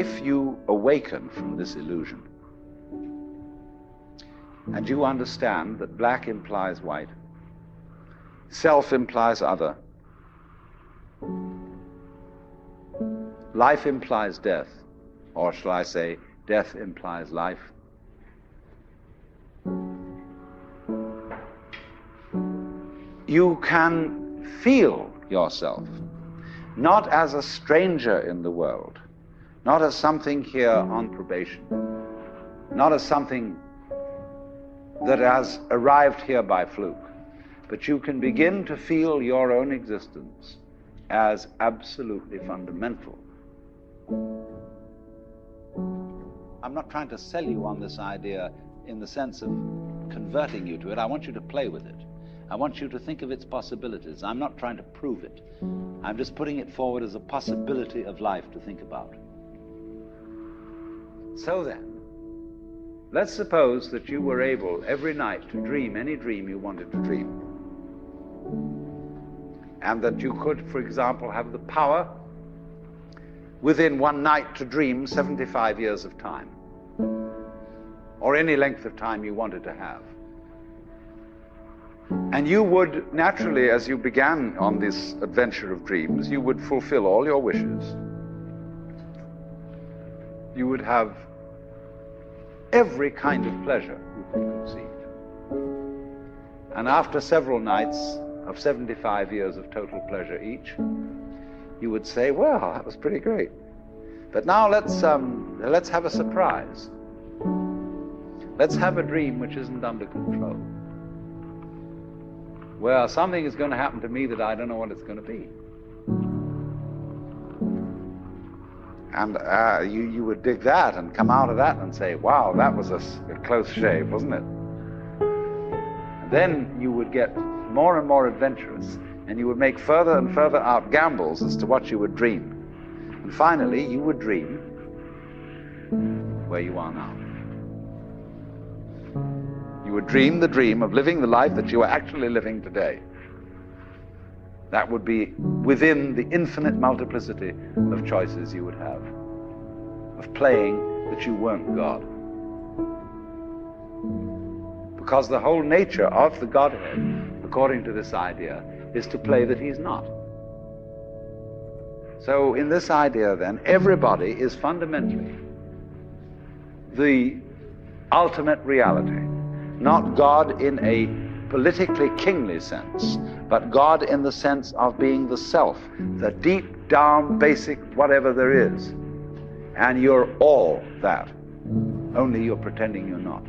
if you awaken from this illusion, and you understand that black implies white, self implies other, life implies death, or shall I say, death implies life, you can feel yourself not as a stranger in the world, not as something here on probation, not as something that has arrived here by fluke, but you can begin to feel your own existence as absolutely fundamental. I'm not trying to sell you on this idea in the sense of converting you to it. I want you to play with it. I want you to think of its possibilities. I'm not trying to prove it. I'm just putting it forward as a possibility of life to think about. So then, let's suppose that you were able every night to dream any dream you wanted to dream. And that you could, for example, have the power within one night to dream 75 years of time, or any length of time you wanted to have. And you would naturally, as you began on this adventure of dreams, you would fulfill all your wishes. You would have every kind of pleasure you could conceive. And after several nights of 75 years of total pleasure each, you would say, well, that was pretty great. But now let's have a surprise. Let's have a dream which isn't under control. Well, something is going to happen to me that I don't know what it's going to be. And you would dig that and come out of that and say, wow, that was a close shave, wasn't it? And then you would get more and more adventurous, and you would make further and further out gambles as to what you would dream. And finally, you would dream where you are now. You would dream the dream of living the life that you are actually living today. That would be within the infinite multiplicity of choices you would have, of playing that you weren't God. Because the whole nature of the Godhead, according to this idea, is to play that he's not. So in this idea then, everybody is fundamentally the ultimate reality. Not God in a politically kingly sense, but God in the sense of being the self, the deep down basic whatever there is. And you're all that, only you're pretending you're not.